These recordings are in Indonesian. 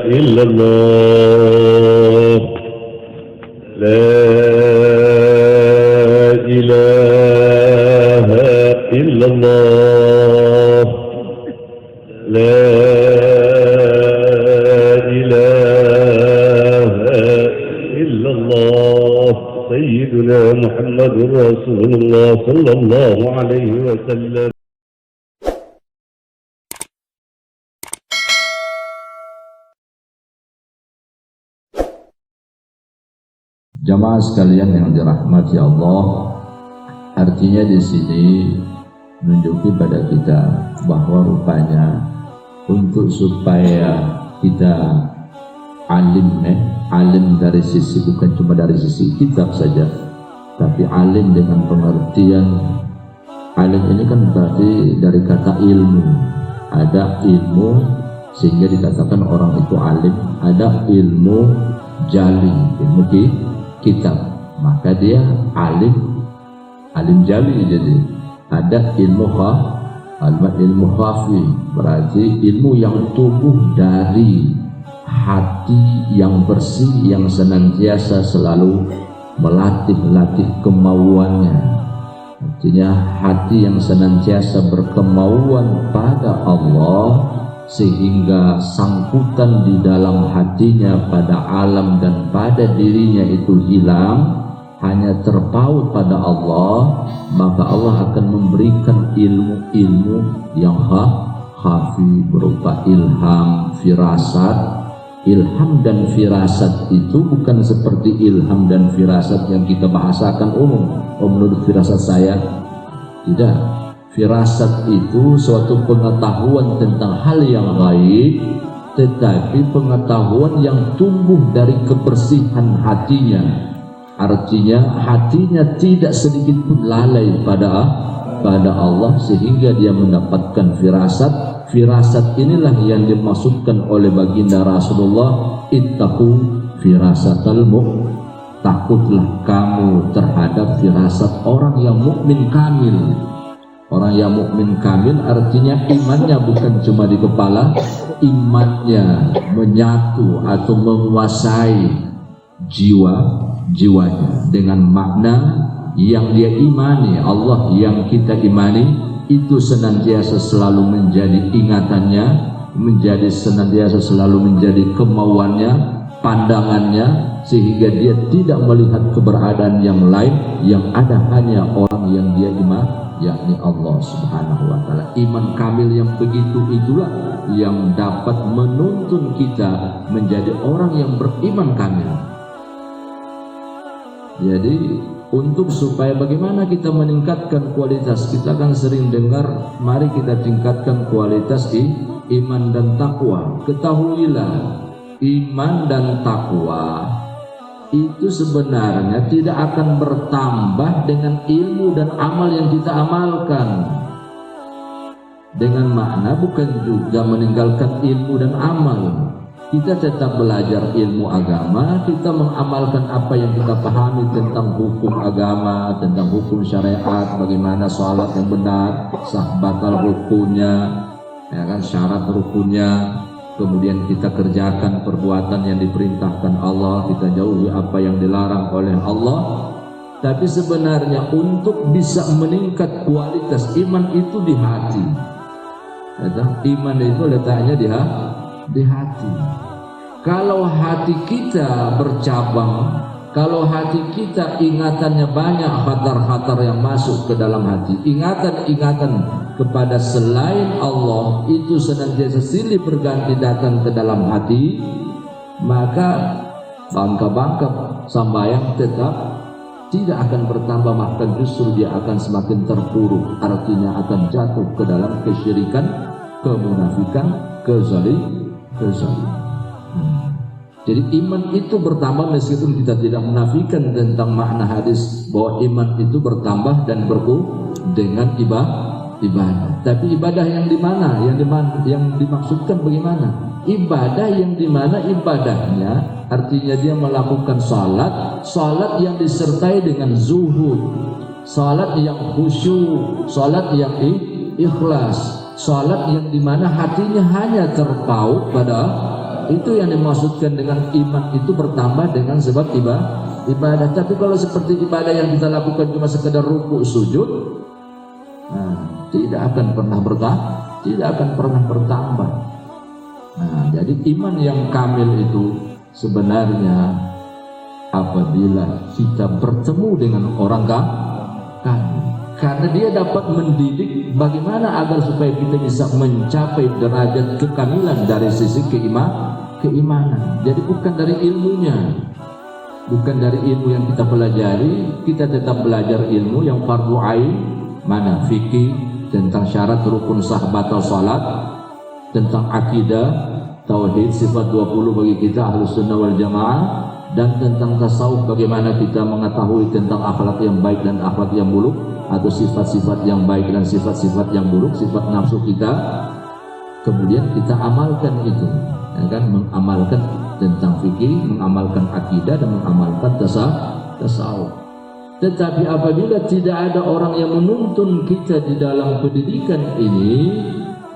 إلا الله لا إله إلا الله لا إله إلا الله سيدنا محمد رسول الله صلى الله عليه وسلم. Jamaah sekalian yang dirahmati Allah, artinya di sini menunjukkan pada kita bahwa rupanya untuk supaya kita alim dari sisi bukan cuma dari sisi kitab saja, tapi alim dengan pengertian. Alim ini kan berarti dari kata ilmu. Ada ilmu sehingga dikatakan orang itu alim, ada ilmu jali, ilmu kitab, maka dia alim jali. Jadi ada ilmu khafi, berarti ilmu yang tumbuh dari hati yang bersih, yang senantiasa selalu melatih kemauannya. Artinya hati yang senantiasa berkemauan pada Allah, sehingga sangkutan di dalam hatinya pada alam dan pada dirinya itu hilang, hanya terpaut pada Allah, maka Allah akan memberikan ilmu-ilmu yang khafi berupa ilham, firasat. Ilham dan firasat itu bukan seperti ilham dan firasat yang kita bahasakan umum. Menurut firasat saya, tidak. Firasat itu suatu pengetahuan tentang hal yang gaib, tetapi pengetahuan yang tumbuh dari kebersihan hatinya. Artinya hatinya tidak sedikit pun lalai pada Allah, sehingga dia mendapatkan firasat. Firasat inilah yang dimaksudkan oleh baginda Rasulullah, ittaqu firasatal mu'min, takutlah kamu terhadap firasat orang yang mukmin kamil. Orang yang mukmin kamil artinya imannya bukan cuma di kepala, imannya menyatu atau menguasai jiwanya dengan makna yang dia imani. Allah yang kita imani itu senantiasa selalu menjadi ingatannya, senantiasa selalu menjadi kemauannya, pandangannya, sehingga dia tidak melihat keberadaan yang lain, yang ada hanya orang yang dia imani, yakni Allah Subhanahu wa Ta'ala. Iman kamil yang begitu itulah yang dapat menuntun kita menjadi orang yang beriman kamil. Jadi untuk supaya bagaimana kita meningkatkan kualitas, kita kan sering dengar, mari kita tingkatkan kualitas iman dan takwa. Ketahuilah, iman dan takwa itu sebenarnya tidak akan bertambah dengan ilmu dan amal yang kita amalkan. Dengan makna bukan juga meninggalkan ilmu dan amal. Kita tetap belajar ilmu agama, kita mengamalkan apa yang kita pahami tentang hukum agama, tentang hukum syariat, bagaimana sholat yang benar, sah batal rukunnya, ya kan, syarat rukunnya. Kemudian kita kerjakan perbuatan yang diperintahkan Allah, kita jauhi apa yang dilarang oleh Allah. Tapi sebenarnya untuk bisa meningkat kualitas iman itu di hati. Iman itu letaknya di hati. Kalau hati kita bercabang, kalau hati kita ingatannya banyak, khatar-khatar yang masuk ke dalam hati, ingatan-ingatan kepada selain Allah itu senantiasa silih berganti datang ke dalam hati, maka bangka-bangka sambayang tetap tidak akan bertambah, bahkan justru dia akan semakin terpuruk. Artinya akan jatuh ke dalam kesyirikan, kemunafikan, kezaliman. Jadi iman itu bertambah meskipun kita tidak menafikan tentang makna hadis bahwa iman itu bertambah dan berkurang dengan ibadah. Tapi ibadah yang di mana? Yang dimaksudkan bagaimana? Ibadah yang di mana ibadahnya artinya dia melakukan salat yang disertai dengan zuhud, salat yang khusyuk, salat yang ikhlas, Salat yang dimana hatinya hanya terpaut pada itu yang dimaksudkan dengan iman itu bertambah dengan sebab ibadah. Tapi kalau seperti ibadah yang kita lakukan cuma sekedar ruku sujud, tidak akan pernah bertambah. Jadi iman yang kamil itu sebenarnya apabila kita bertemu dengan orang kamil, karena dia dapat mendidik bagaimana agar supaya kita bisa mencapai derajat kekamilan dari sisi keimanan. Jadi bukan dari ilmunya, bukan dari ilmu yang kita pelajari, kita tetap belajar ilmu yang fardu ain, mana fikih tentang syarat rukun sah batal salat, tentang akidah, tauhid, sifat 20 bagi kita ahlus sunnah wal jamaah, dan tentang tasawuf bagaimana kita mengetahui tentang akhlak yang baik dan akhlak yang buruk, atau sifat-sifat yang baik dan sifat-sifat yang buruk, sifat nafsu kita. Kemudian kita amalkan itu, ya kan? Mengamalkan tentang fikih, mengamalkan akidah, dan mengamalkan tasawuf. Tetapi apabila tidak ada orang yang menuntun kita di dalam pendidikan ini,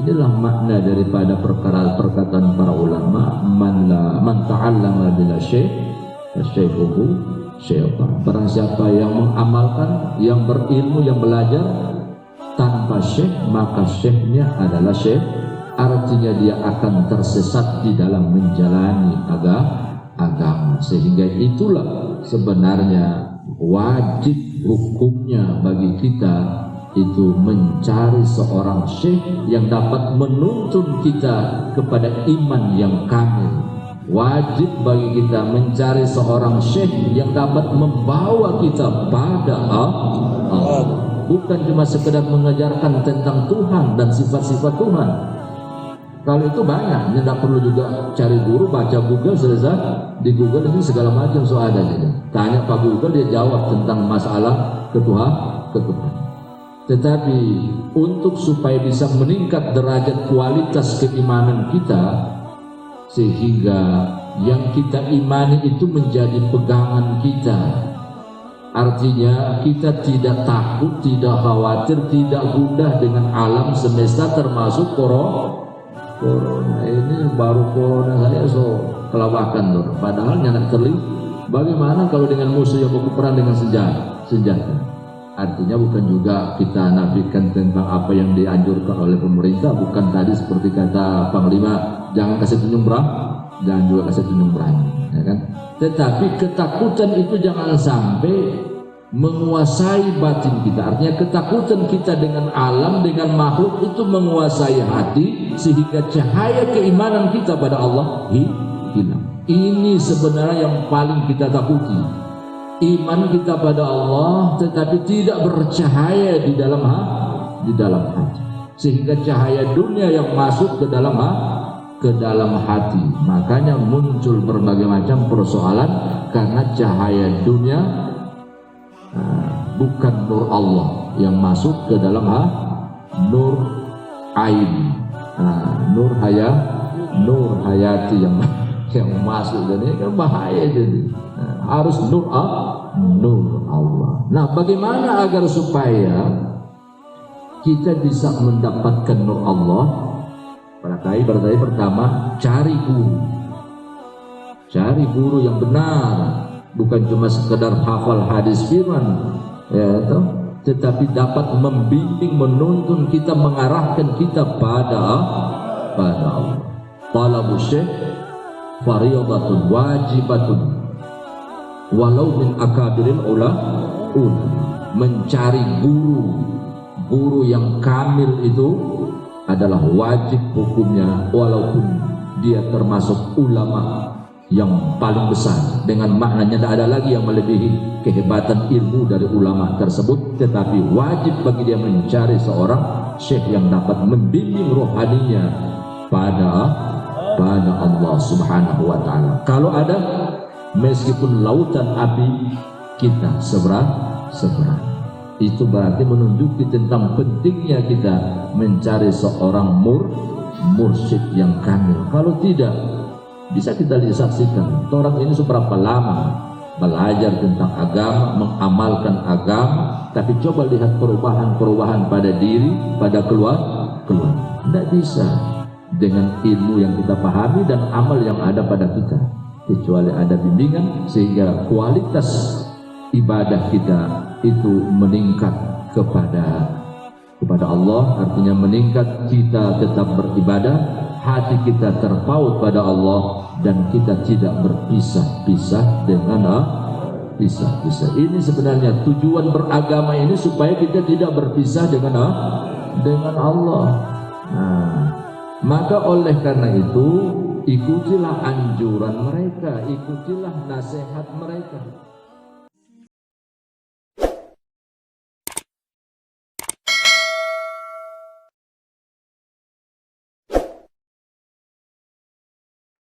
inilah makna daripada perkataan para ulama, man ta'allama bila syekh fasyekhuhu syaitan. Barang siapa yang mengamalkan, yang berilmu, yang belajar tanpa syekh, maka syekhnya adalah syekh. Artinya dia akan tersesat di dalam menjalani agama. Sehingga itulah sebenarnya wajib hukumnya bagi kita itu mencari seorang syekh yang dapat menuntun kita kepada iman yang kamil. Wajib bagi kita mencari seorang syekh yang dapat membawa kita pada Allah, bukan cuma sekedar mengajarkan tentang Tuhan dan sifat-sifat Tuhan. Kalau itu banyak, tidak perlu juga cari guru, baca Google, selesai. Di Google ini segala macam soalnya. Tanya Pak Google, dia jawab tentang masalah ketuhanan. Tetapi untuk supaya bisa meningkat derajat kualitas keimanan kita, sehingga yang kita imani itu menjadi pegangan kita, artinya kita tidak takut, tidak khawatir, tidak gundah dengan alam semesta termasuk corona. Ini baru corona saya kelawakan loh. Padahal nyanak terling. Bagaimana kalau dengan musuh yang berperang dengan senjata? Artinya bukan juga kita nafikan tentang apa yang dianjurkan oleh pemerintah. Bukan tadi seperti kata Panglima, jangan kasih tunjuk berang, jangan juga kasih tunjuk berani, ya kan? Tetapi ketakutan itu jangan sampai menguasai batin kita. Artinya ketakutan kita dengan alam, dengan makhluk itu menguasai hati, sehingga cahaya keimanan kita pada Allah hilang. Ini sebenarnya yang paling kita takuti. Iman kita pada Allah tetapi tidak bercahaya di dalam hati, sehingga cahaya dunia yang masuk ke dalam hati. Makanya muncul berbagai macam persoalan karena cahaya dunia bukan nur Allah yang masuk ke dalam nur ain, nur hayati yang masuk, dan ini kan bahaya. Jadi harus nur Allah. Nah, bagaimana agar supaya kita bisa mendapatkan nur Allah? Berarti pertama, cari guru yang benar, bukan cuma sekedar hafal hadis firman, ya toh, tetapi dapat membimbing, menuntun kita, mengarahkan kita pada Allah. Talabu syekh fariyadatun wajibatun walau min akabiril mencari guru yang kamil itu adalah wajib hukumnya, walaupun dia termasuk ulama yang paling besar. Dengan maknanya tidak ada lagi yang melebihi kehebatan ilmu dari ulama tersebut, tetapi wajib bagi dia mencari seorang syekh yang dapat membimbing rohaninya pada Allah Subhanahu wa ta'ala. Kalau ada, meskipun lautan api kita seberang, itu berarti menunjuki tentang pentingnya kita mencari seorang mursyid yang kamil. Kalau tidak, bisa kita disaksikan orang ini seberapa lama belajar tentang agama, mengamalkan agama, tapi coba lihat perubahan pada diri, pada keluarga. Tidak bisa dengan ilmu yang kita pahami dan amal yang ada pada kita, kecuali ada bimbingan sehingga kualitas ibadah kita itu meningkat kepada Allah, artinya meningkat, kita tetap beribadah, hati kita terpaut pada Allah, dan kita tidak berpisah-pisah dengan pisah-pisah. Ini sebenarnya tujuan beragama ini, supaya kita tidak berpisah dengan Allah. Nah, maka oleh karena itu ikutilah anjuran mereka, ikutilah nasihat mereka.